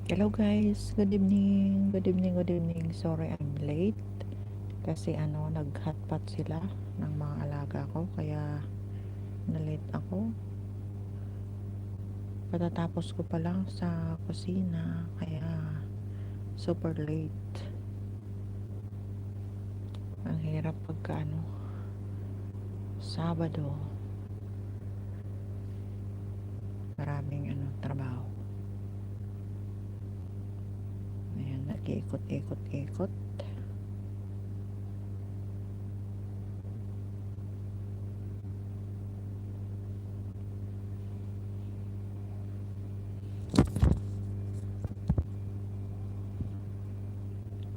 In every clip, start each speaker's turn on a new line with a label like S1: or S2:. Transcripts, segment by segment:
S1: Hello guys, good evening, good evening, good evening. Sorry I'm late kasi nag-hotpot sila ng mga alaga ko kaya na-late ako. Patatapos ko pa lang sa kusina kaya super late. Ang hirap pagka Sabado, maraming trabaho. Ayan, nag-iikot-ikot-ikot.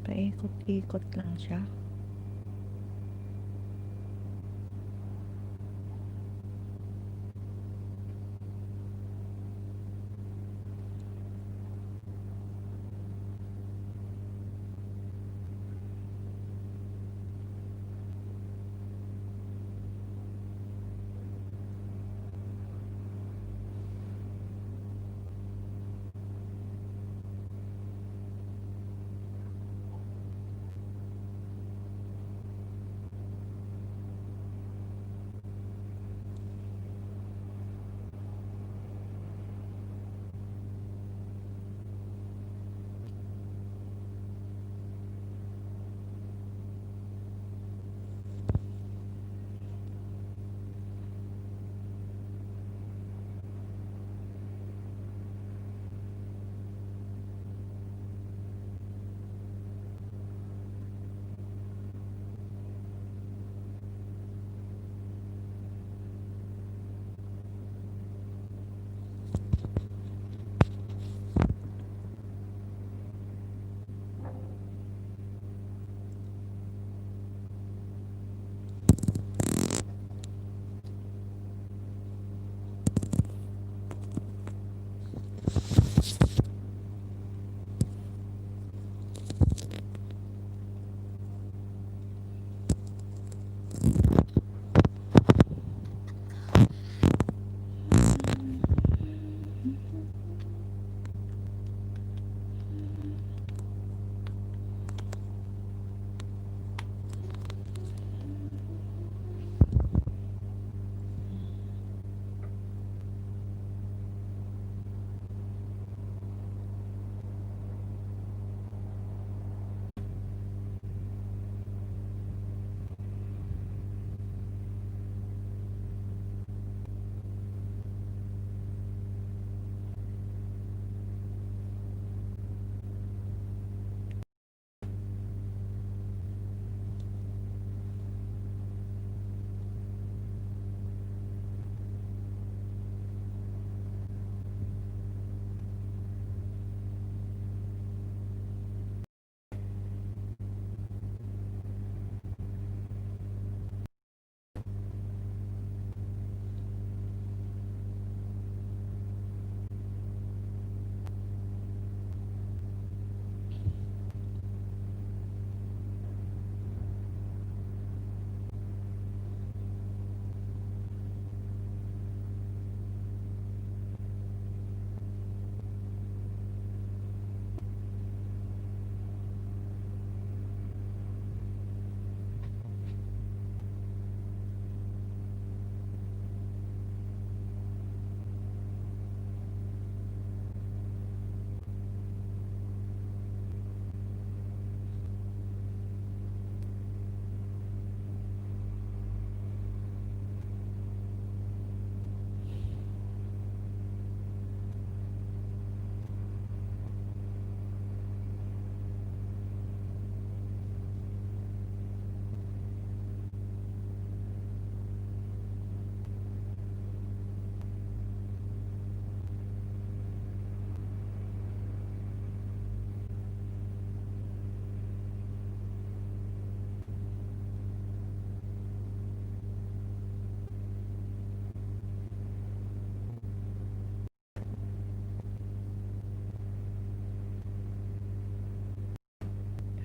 S1: Paikot-ikot lang siya.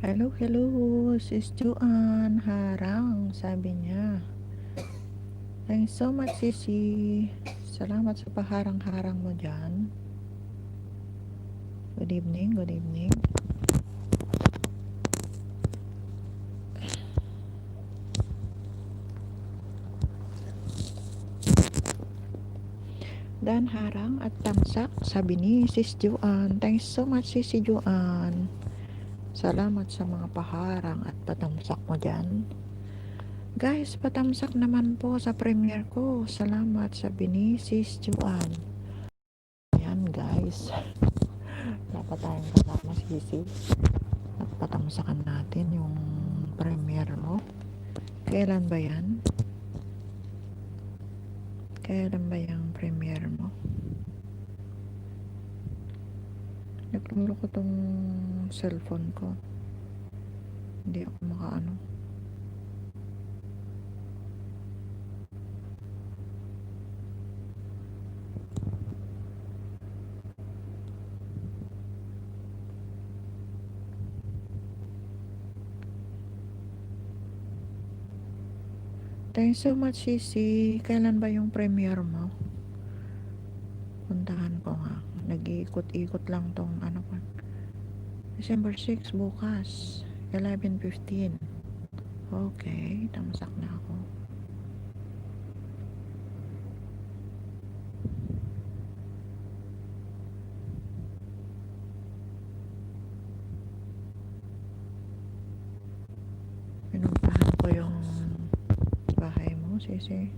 S1: Hello, hello, Sis Joanne Harang, sabi niya. Thanks so much, Sisi. Salamat sa paharang-harang mo dyan. Good evening, good evening. Dan harang at tamsak, sabi ni Sis Juan. Thanks so much, Sis Juan. Salamat sa mga paharang at patamsak mo dyan. Guys, patamsak naman po sa premiere ko. Salamat, sabi ni Sis Juan. Ayan guys. Dapat tayong kasama Sisi. At patamsakan natin yung premiere mo. Kailan ba yan? Kailan ba yung premiere mo? Nagluro ko tong cellphone ko. Hindi ako makaano. Thanks so much, Sisi. Kailan ba yung premiere mo? Puntahan ko nga. Nag-iikot-ikot lang tong ano ko. December 6 bukas. 11:15. Okay, tamsak na ako. Pinuntahan ko yung bahay mo, Sisi.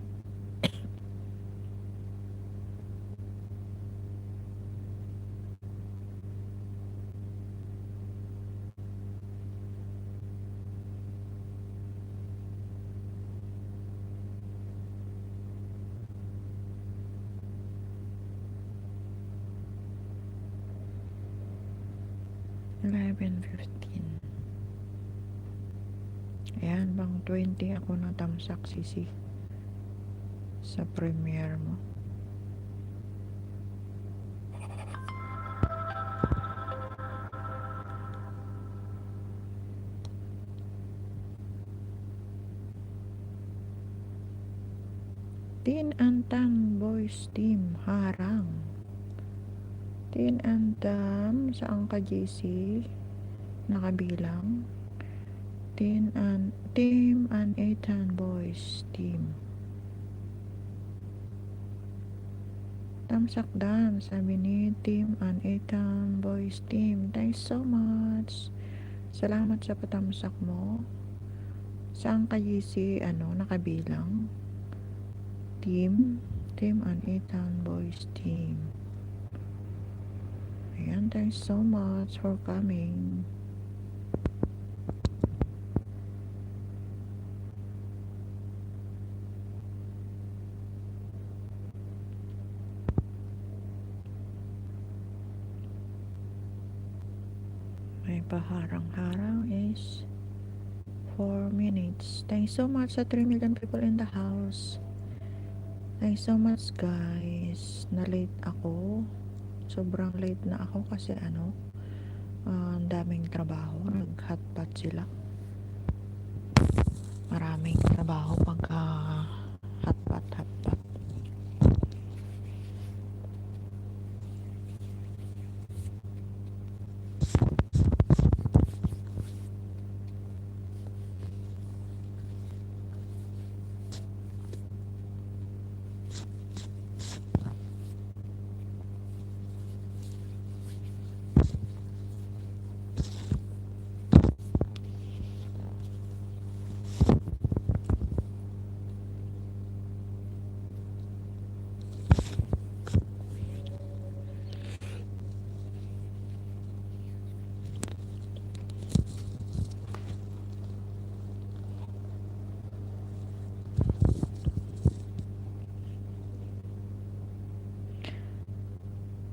S1: Ayan, bang 20 ako natamsak, Sisi, sa premiere mo. Tin Antam Boys Team harang. Tin Antam, saan ka, JC? Nakabilang. Team and Ethan Boys Team. Tamsak dan, sabi ni Team and Ethan Boys Team. Thanks so much. Salamat sa patamsak mo. Saan ka, JC? Nakabilang? Team and Ethan Boys Team. Ayan, thanks so much for coming. May paharang-harang is 4 minutes. Thanks so much sa 3 million people in the house. Thanks so much, guys. Na-late ako. Sobrang late na ako kasi ang daming trabaho. Nag-hotpot sila. Maraming trabaho pagka hotpot.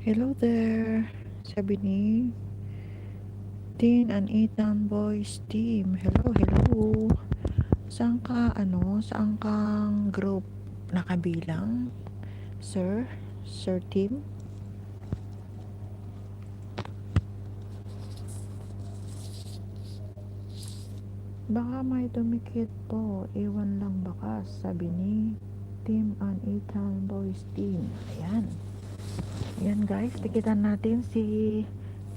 S1: Hello there, sabi ni Tin and Ethan Boys Team. Hello. Saan kang group nakabilang? Sir Team? Baka may dumikit po, iwan lang bakas, sabi ni Team and Ethan Boys Team. Ayan guys, tikitan natin si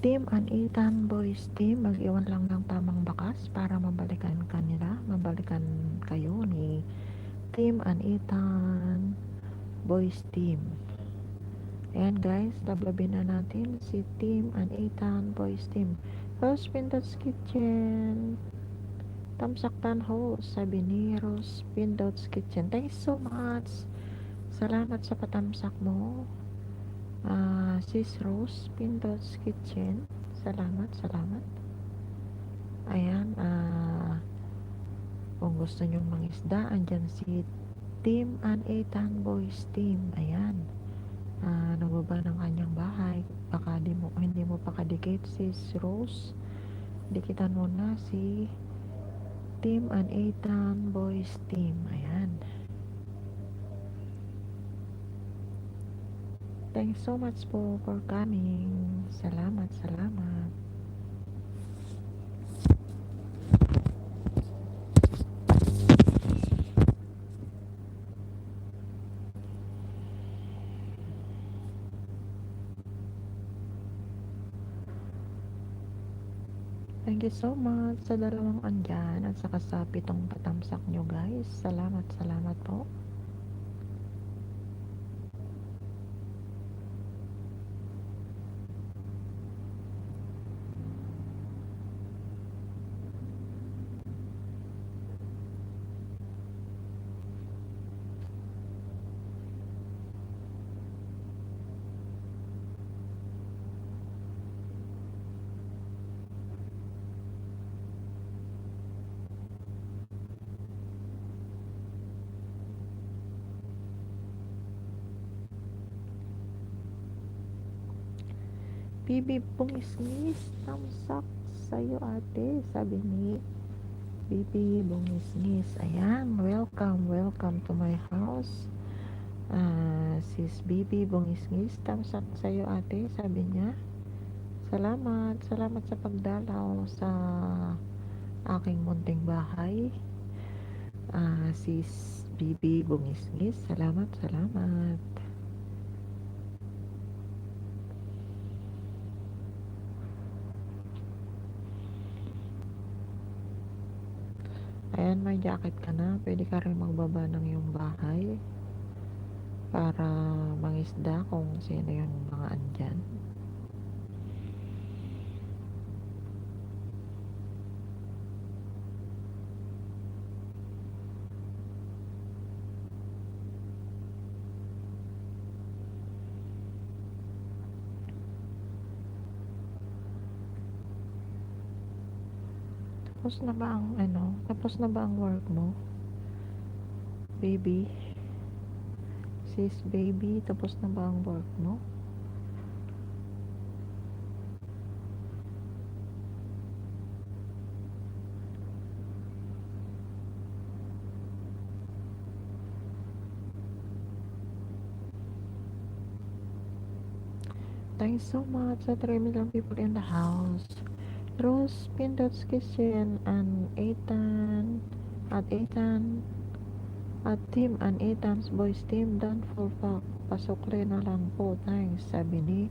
S1: Team Anitan Boys Team, mag-iwan lang ng tamang bakas para mabalikan kayo ni Team Anitan Boys Team. Ayan guys, lablabin na natin si Team Anitan Boys Team. Rose Pindots Kitchen, Tamsaktan host, sabi ni Rose Pindots Kitchen. Thanks so much. Salamat sa patamsak mo. Sis Rose Pindots Kitchen. Salamat. Ayan, kung gusto nyong mangisda, andyan si Team Anitan Boys Team. Ayan, nagbaba ng kanyang bahay. Baka hindi mo pa kadikit sis Rose. Dikitan mo na si Team Anitan Boys Team. Ayan. Thanks so much po for coming. Salamat. Thank you so much sa dalawang andyan at saka sa pitong patamsak nyo guys. Salamat po. Bibi Bungisngis, tamsak sa'yo ate, sabi ni Bibi Bungisngis. Ayan, welcome to my house. Sis Bibi Bungisngis, tamsak sa'yo ate, sabi niya. Salamat sa pagdalaw sa aking munting bahay. Sis Bibi Bungisngis, salamat. Ayan, may jacket ka na. Pwede ka rin magbaba ng iyong bahay para mangisda kung sino yung mga andyan. Tapos na ba ang work mo? Baby? Sis baby, tapos na ba ang work mo? Thanks so much sa 3 million people in the house. Rose Pindots Kitchen and Ethan at Team and Ethan's Boys Team, don't fall back. Pasok rin na lang po. Thanks, sabi ni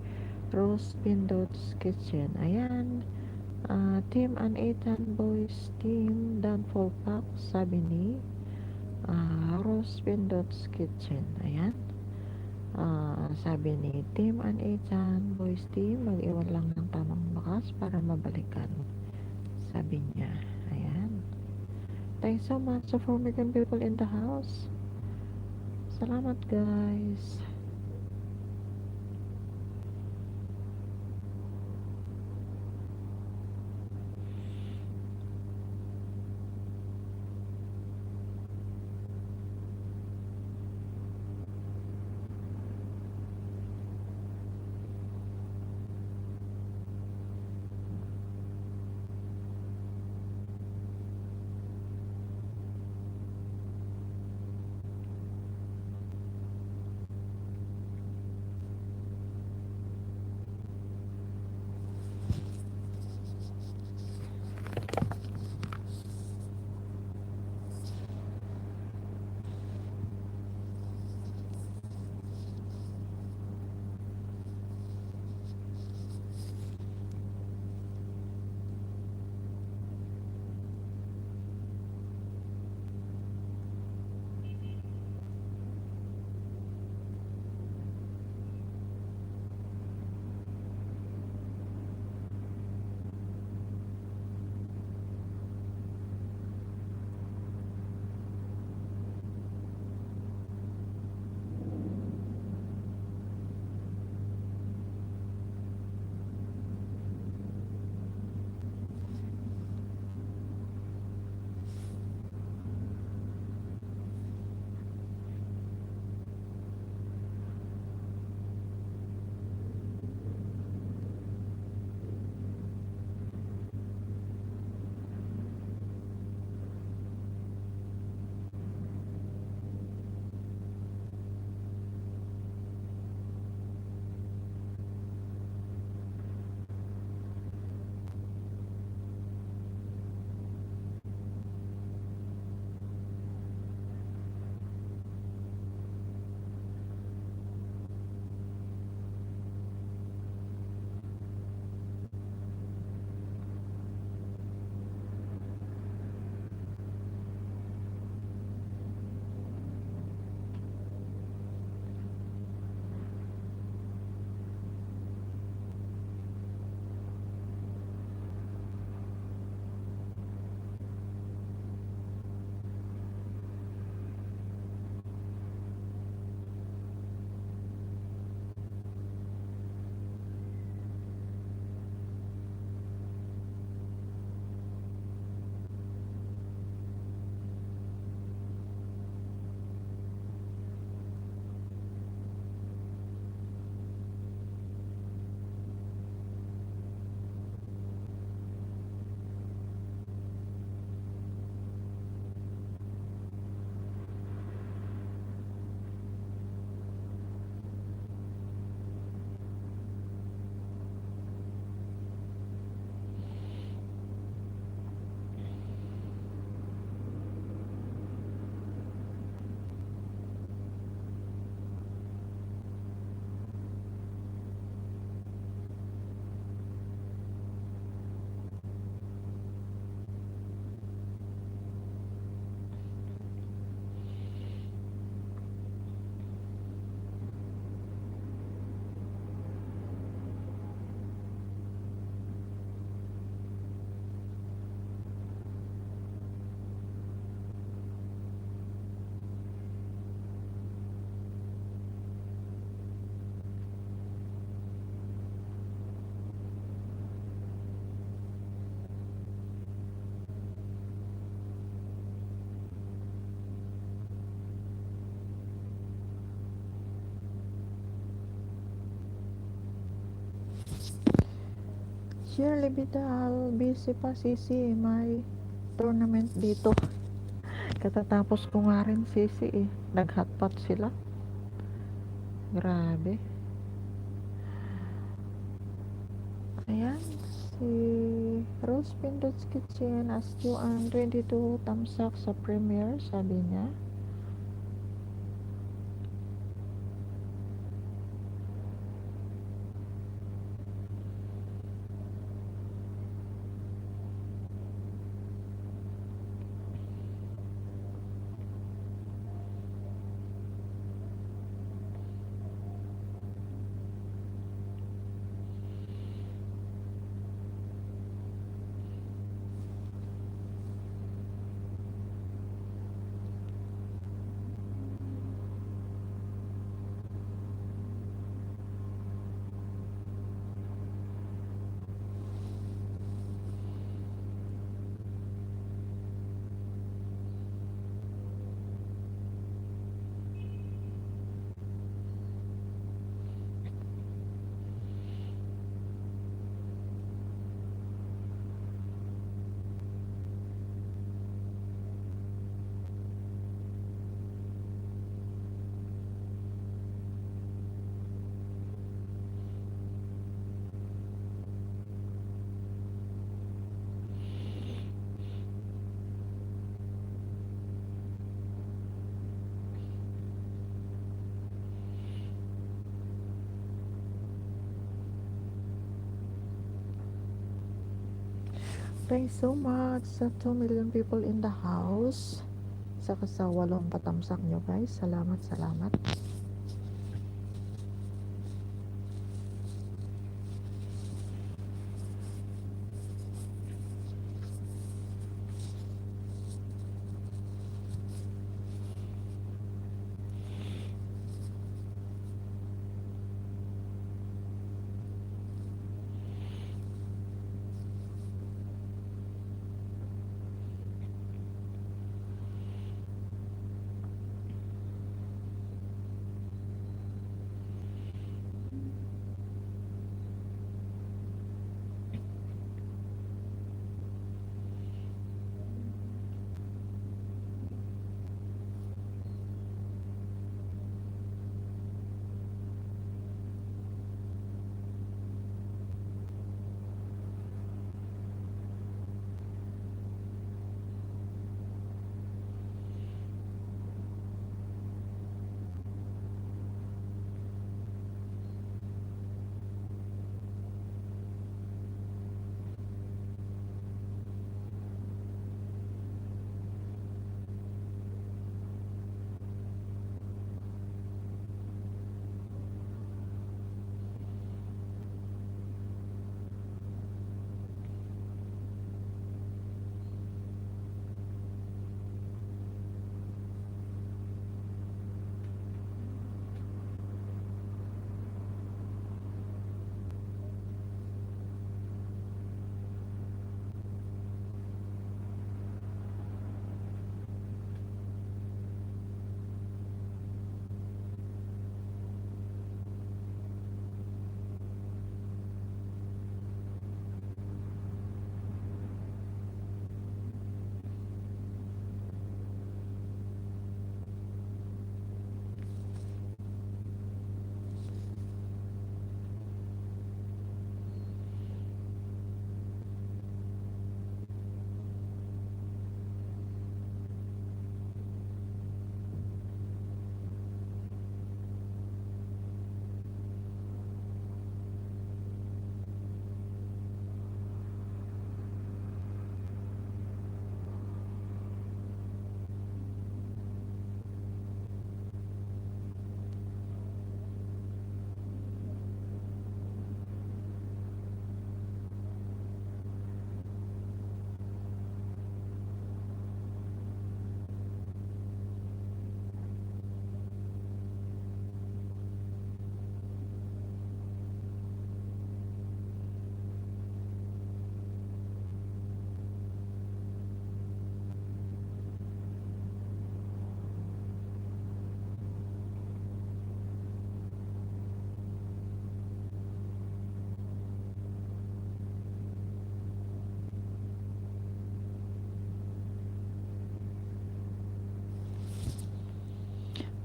S1: Rose Pindots Kitchen. Ayan, Team and Ethan Boys Team, don't fall back, sabi ni Rose Pindots Kitchen. Ayan, sabi ni Team and Ethan Boys Team, mag-iwan lang ng tamang bakas para mabalikan, sabi niya. Ayan, thanks so much sa 4 million people in the house. Salamat guys. Shirley Vidal, busy pa sisi, may tournament dito. Katatapos ko nga rin sisi eh. Nag-hotpot sila. Grabe. Ayan, si Rose Pindot's Kitchen as Juan 22 tamsak sa premiere, sabi niya. Thanks so much sa 2 million people in the house. Saka sa 8 patamsak nyo guys. Salamat, salamat.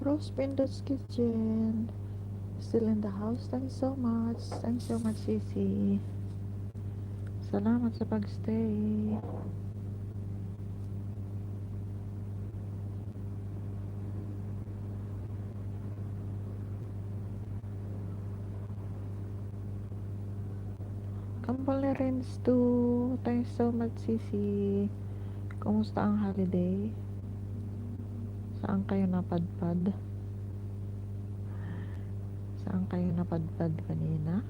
S1: Rose Pindo's Kitchen. Still in the house. Thanks so much. Thanks so much, Sisi. Salamat sa pagstay. Kampal Rins too. Thanks so much, Sisi. Kumusta ang holiday? Saan kayo napadpad? Saan kayo napadpad kanina?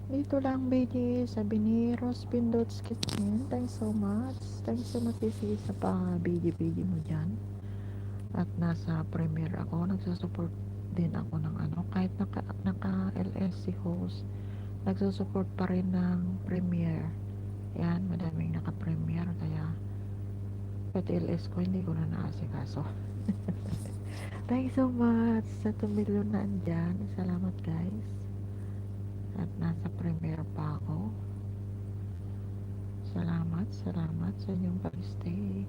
S1: Dito lang, baby. Sabi ni Rose Pindo's Kitchen. Thanks so much. Thanks so much, Sisi, sa pa-baby mo dyan. At nasa premiere ako. Nagsusupport din ako ng ano. Kahit naka-LSC host, nagsusupport pa rin ng premiere. Yan, madaming naka-premiere. Kaya, pati LS ko, hindi ko na naasikaso. Thanks so much sa 2 million na andyan. Salamat, guys. At nasa premiere pa ako. Salamat sa inyong pag-stay.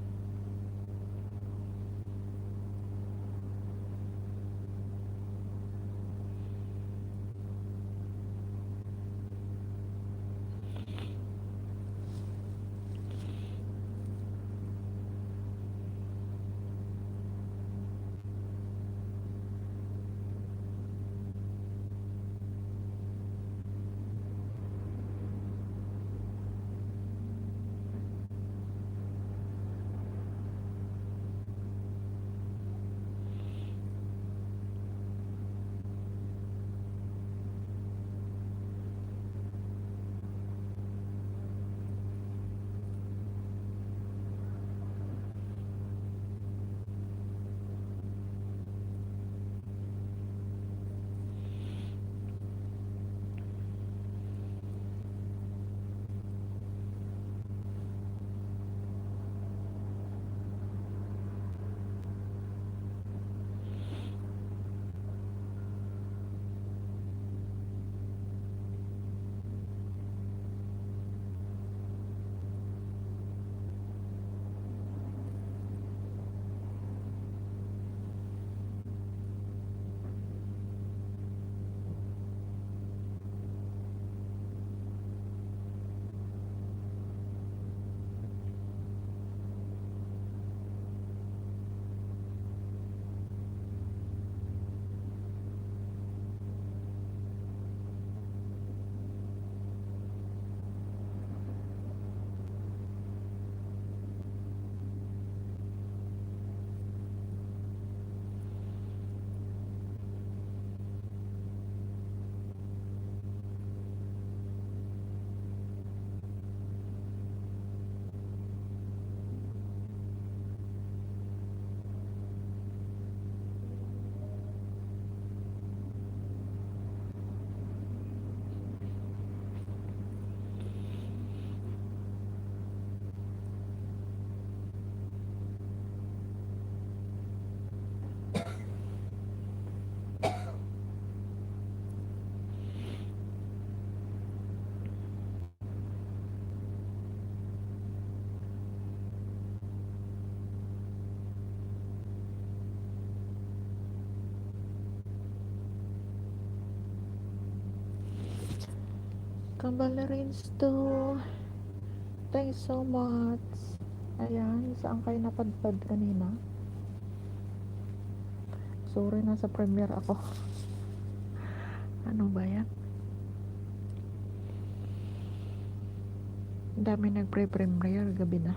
S1: Kabalerins too. Thanks so much. Ayan, saan kayo napadpad kanina? Sorry, nasa premiere ako. Ano ba yan? Ang dami nagpre-premiere, gabi na.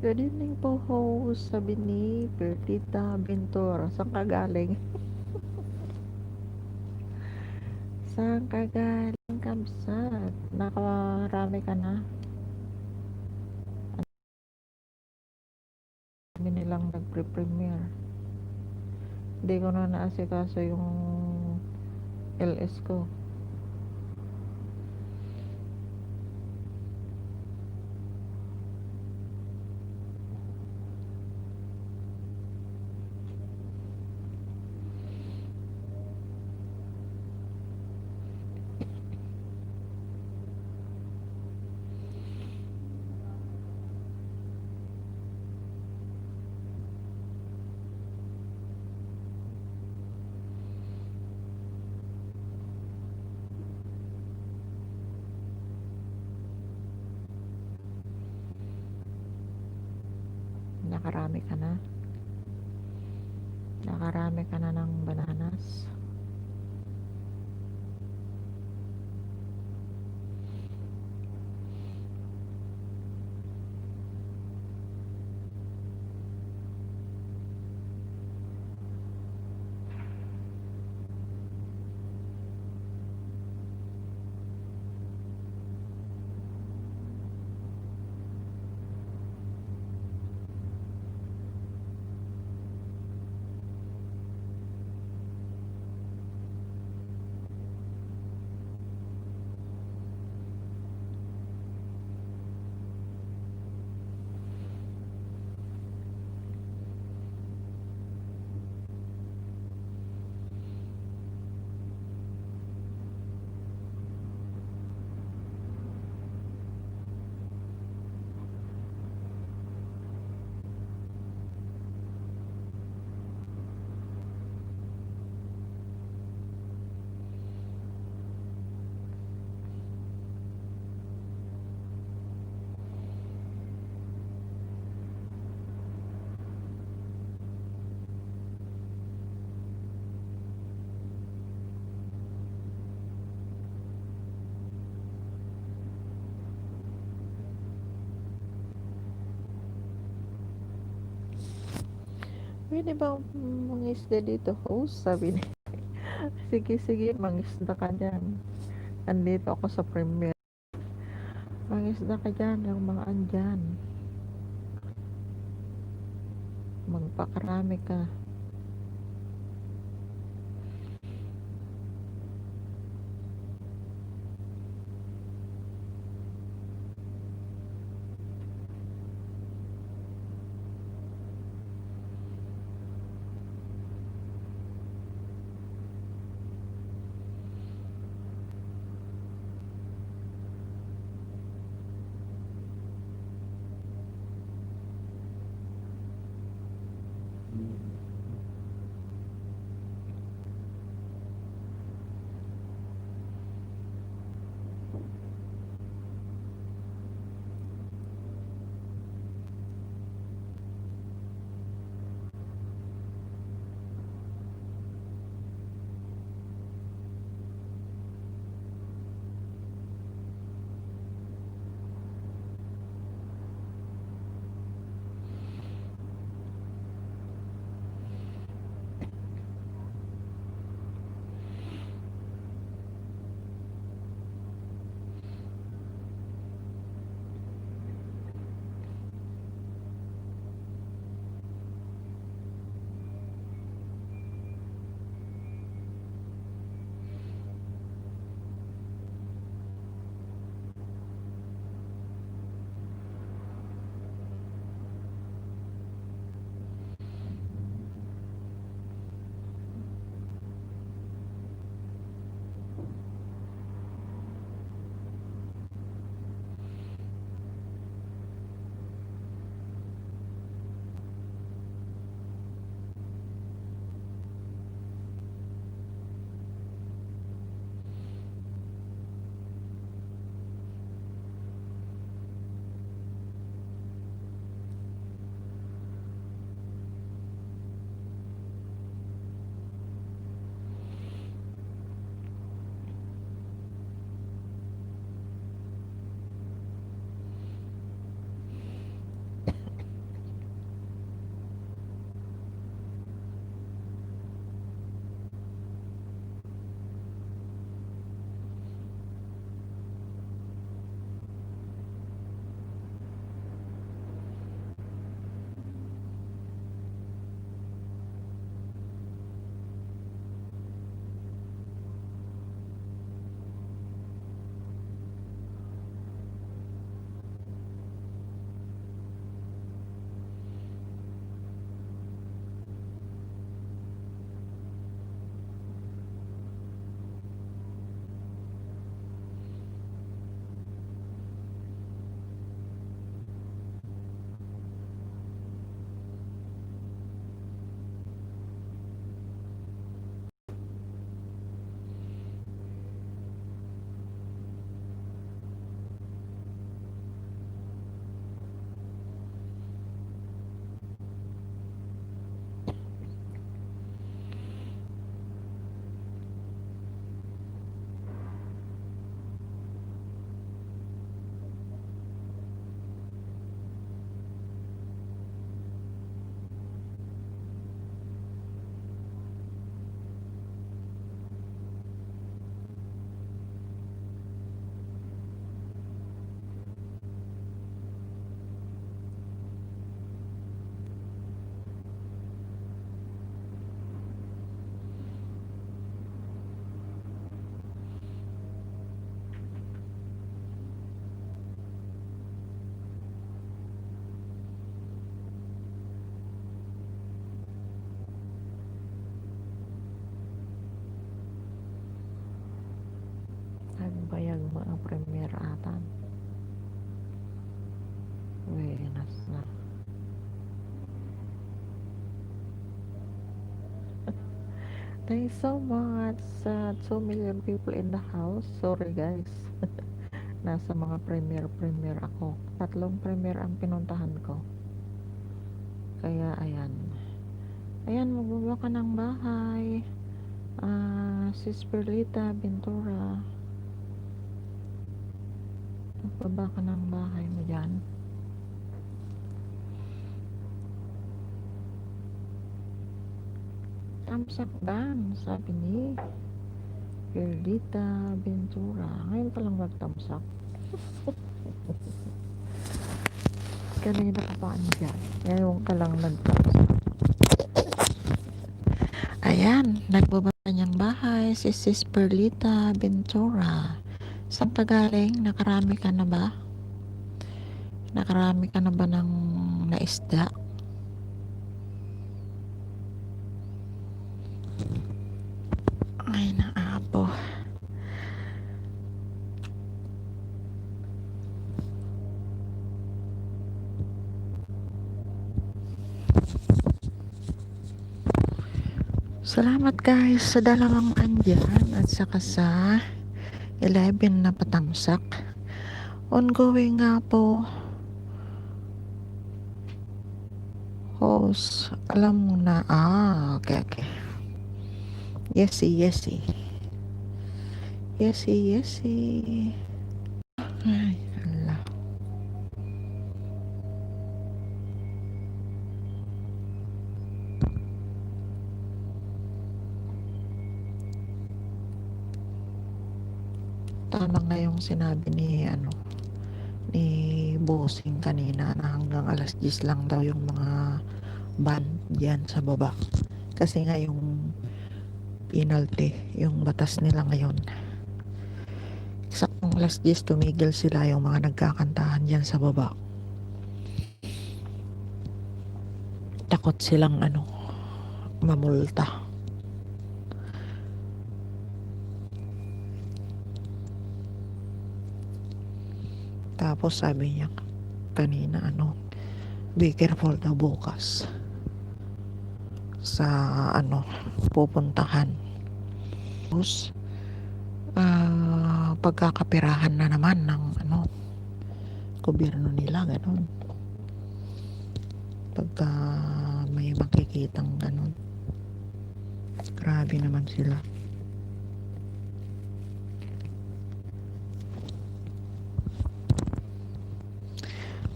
S1: Good evening po, host. Sabi ni Perdita Bintor. Saan ka galing? Saan ka galing, Kamsat? Nakarami ka na? Kami nilang nagpre-premiere. Hindi ko na naasikaso yung LS ko. Nakarami ka na? Nakarami ka na ng bananas? Pwede ba mangisda dito, host? Sabi ni sige, sige, mangisda ka dyan. Andito ako sa premiere. Mangisda ka dyan, yung mga andyan. Magpakarami ka. mga premier ata. Buenas na. Thanks so much sa 2 million people in the house. Sorry guys. Nasa mga premier ako. 3 premier ang pinuntahan ko. Kaya ayan. Ayan, magbaba ka ng bahay. Sis Perlita Ventura. Magbaba ka ng bahay mo dyan. Tamsak dan, sabi ni Perlita Ventura. Ngayon pa lang magtamsak. Kanina ka pa andyan. Ngayon ka lang nagtamsak. Ayan, nagbaba niyang bahay si Sis Perlita Ventura. Saan ka galing? Nakarami ka na ba? Nakarami ka na ba ng naisda? Ay, naapo. Salamat guys sa dalawang andyan at saka sa 11 na patamsak. Ongoing nga po. Host, alam mo na. Okay. Yesi. Ay, Allah. Tama nga yung sinabi ni Bossing kanina na hanggang alas 10 lang daw yung mga ban diyan sa baba. Kasi nga yung penalty, yung batas nila ngayon. Saktong alas 10 tumigil sila yung mga nagkakantahan diyan sa baba. Takot silang mamulta. Tapos sabi niya kanina be careful daw bukas sa pupuntahan. Tapos pagkakapirahan na naman ng gobyerno nila, ganun. Pagka may makikitang ganun, grabe naman sila.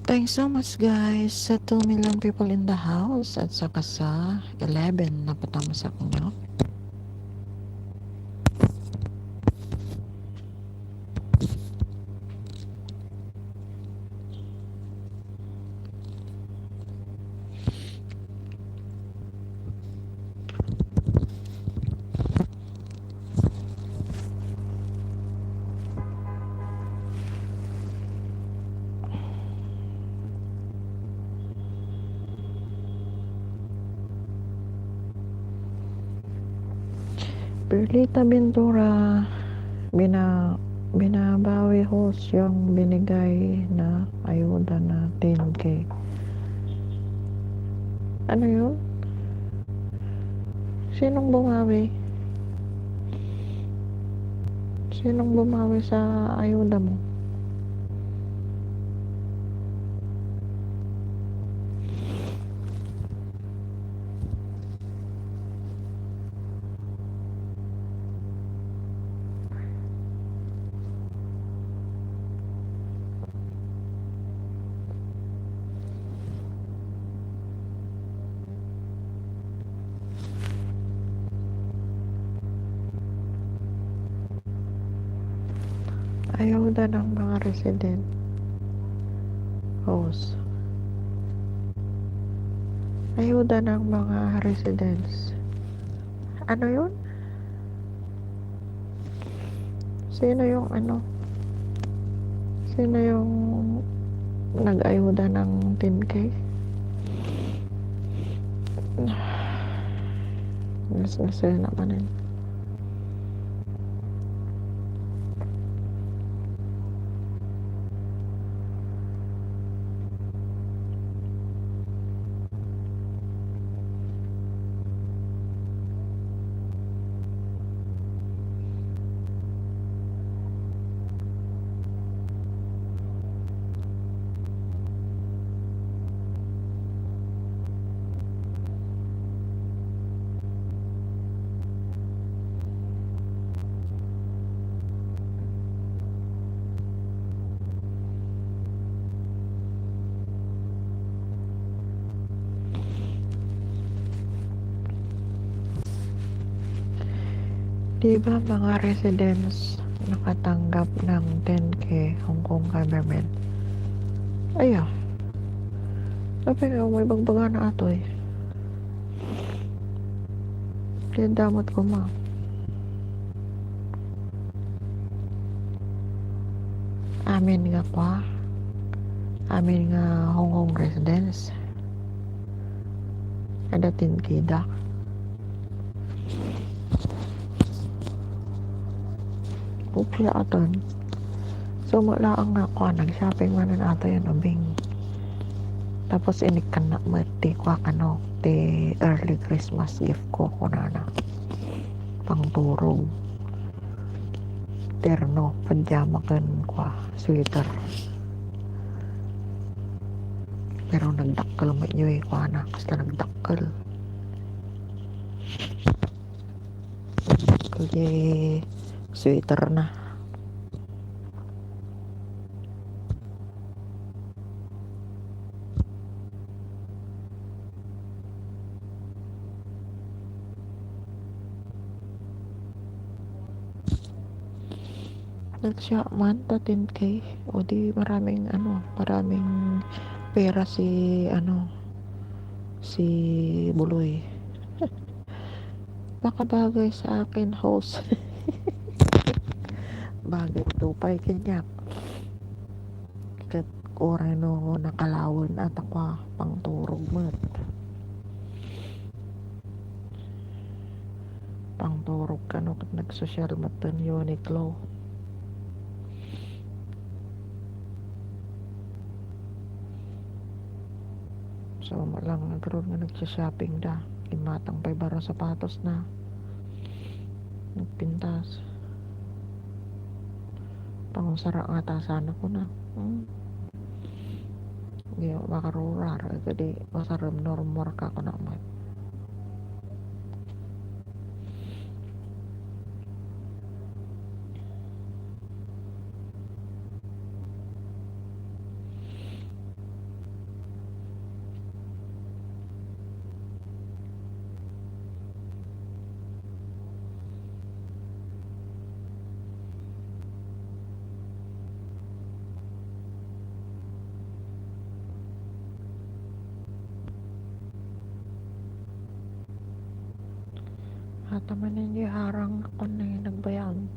S1: Thanks so much guys sa 2 million people in the house at saka sa 11 na patamsak nyo. Perlita Ventura, binabawi host yung binigay na ayuda na 10K. Ano yun? Sinong bumawi? Sinong bumawi sa ayuda mo? Ayuda ng mga resident host. Ayuda ng mga residents. Ano yun? Sino yung Sino yung nag-ayuda ng 10K? Nasasaya naman yun. Di ba mga residents nakatanggap ng 10K Hong Kong government? Ayaw. Sabi nga, may bagbaga na ato eh. Damot ko ma. Amin nga kwa. Amin nga Hong Kong residents. Ada 10K dak. Upya aton. So malaang nga kwa, nag-shopping man na ato yan abing. Tapos inikan na mati kwa kano, te early Christmas gift ko kunana. Pangturog. Terno, pajama kan kwa, sweater. Pero nagdakkel mo nyo eh kwa na, kasi nagdakkel. Kaya sweater na. Nagsya man ta 10K o di maraming maraming pera si si Buloy. Baka bagay sa akin host. Bagay tupay kanyak. Kat oray no nakalawon at ako pang turog mat. Pang turog ka no kat nagsosyal matan Uniqlo. So malang nagkaroon nga nagsha-shopping da. Imatang pay baro sapatos na. Nagpintas. Pangusara nga tasana ko na. Hindi makarurar. Jadi masaram normor ka ko naman. Hataman hindi harang ako na nagbayang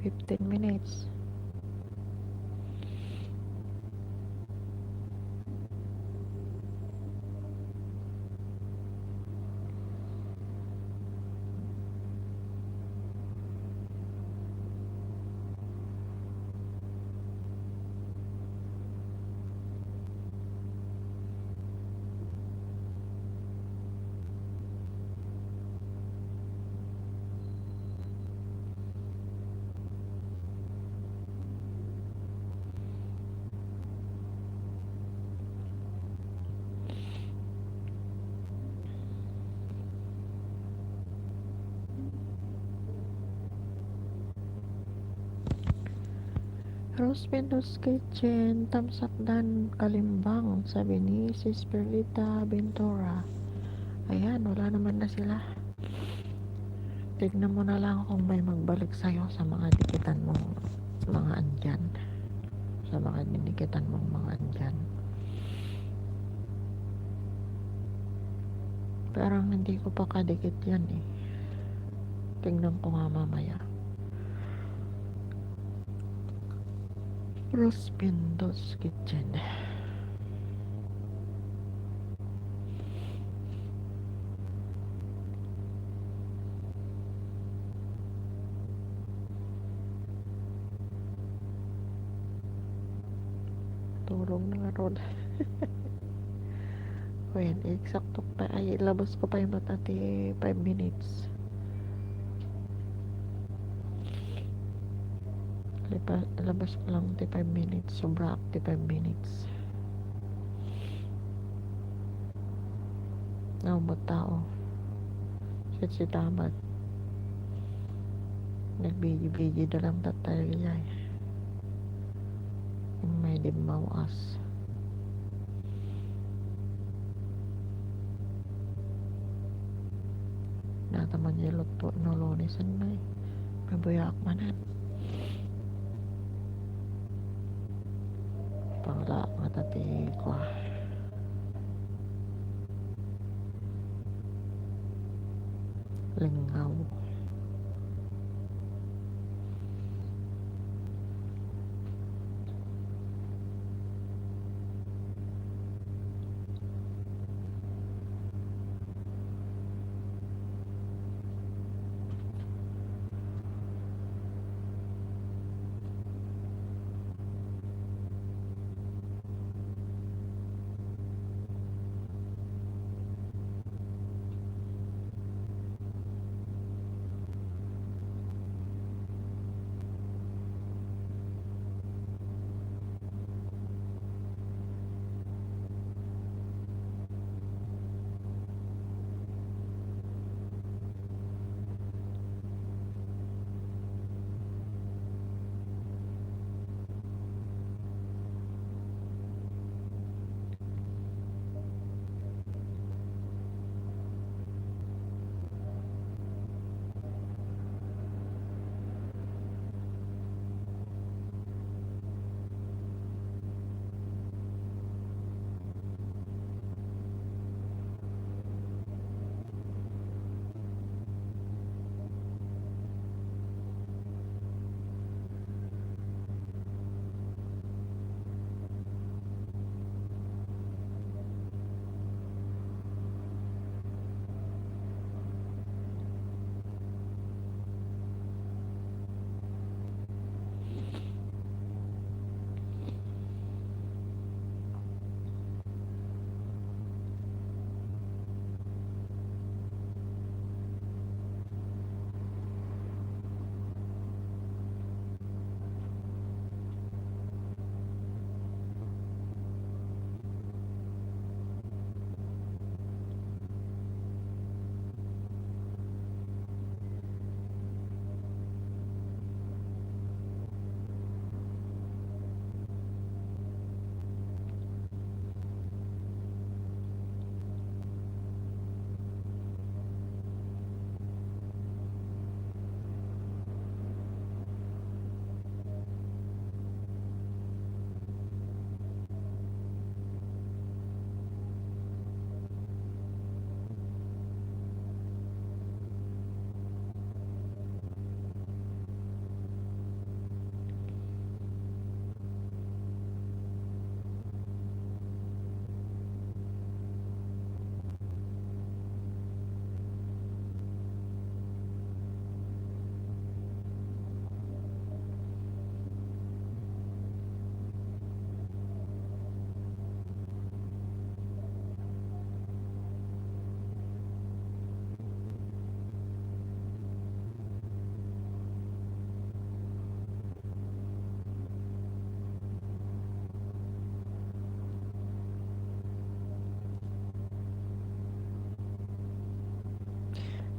S1: 15 minutes. Rose Mendo's Kitchen, Tamsak Dan, Kalimbang, sabi ni Sis Perlita Bentora. Ayan, wala naman na sila. Tignan mo na lang kung may magbalik sa'yo sa mga dikitan mong mga andyan. Sa mga dinikitan mong mga andyan. Parang hindi ko pa kadikit yan eh. Tignan ko nga mamaya. Rose Mendo's Kitchen. Tulong na nga ron. Well, eksakto pa ay labas ko pa yung mata 5 minutes. Labas ko lang 5 minutes. Sobra 5 minutes. Naumot tao. Si Tamad. Nagbigi-bigi na lang tatay yay. Yung may dimawas. nataman yelot to nolonisan na kabuyak manan pangla matati ko lingaw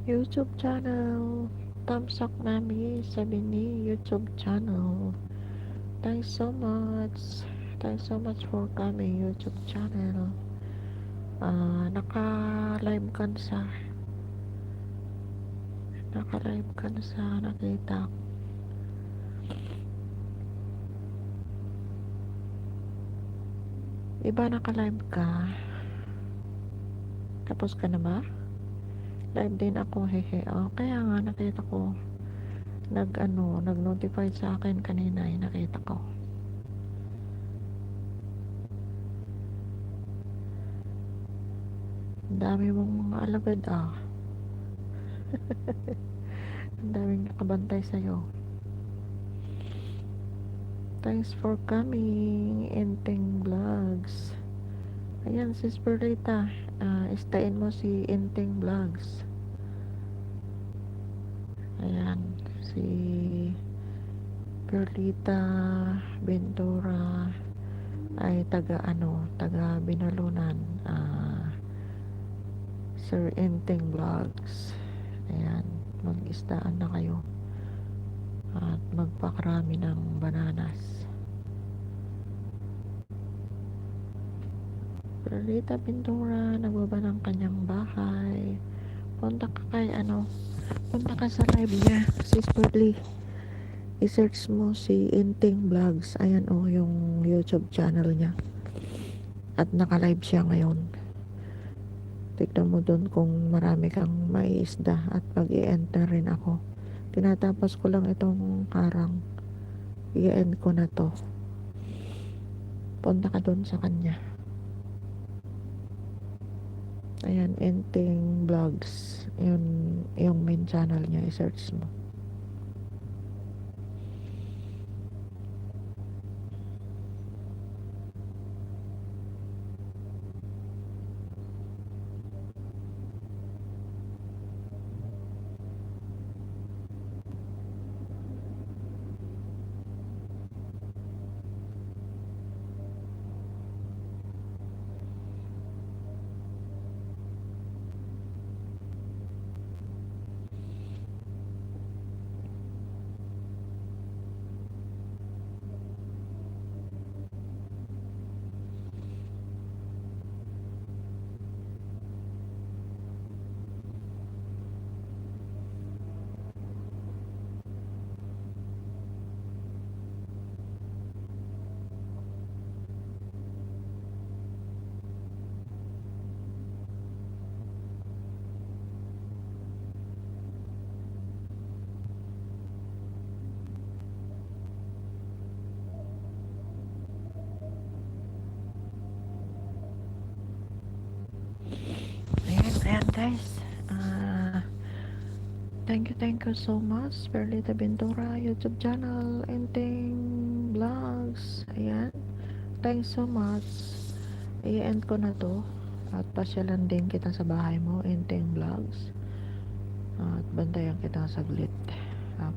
S1: YouTube channel tamsak nami sabi ni YouTube channel thanks so much for coming YouTube channel naka live kan sa nakita iba naka live ka tapos ka na ba live din ako hehe kaya nga nakita ko nag notify sa akin kanina nakita ko ang dami mong mga alagad ang daming nakabantay sa'yo thanks for coming Enteng Vlogs ayan sis Perlita stayin mo si Enteng Vlogs ayan si Perlita Ventura ay taga Binalunan Sir Enteng Vlogs ayan mag-istaan na kayo at magpakarami ng bananas Perlita Ventura nagbaba ng kanyang bahay punta ka kay punta ka sa live niya, sis Pearly. I-search mo si Inting Vlogs. Ayan yung YouTube channel niya. At naka-live siya ngayon. Tignan mo dun kung marami kang maiisda at pag-i-enter rin ako. Tinatapos ko lang itong harang. I-end ko na to. Punta ka dun sa kanya. Ayan, Inting Vlogs. Yun, yung main channel niya. I-search mo. Ayan guys. Thank you so much. Perlita Ventura YouTube channel. Inting Vlogs. Ayan. Thanks so much. I-end ko na to. At pasyalan din kita sa bahay mo. Inting Vlogs. At bantayan kita saglit.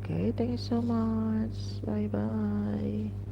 S1: Okay. Thank you so much. Bye bye.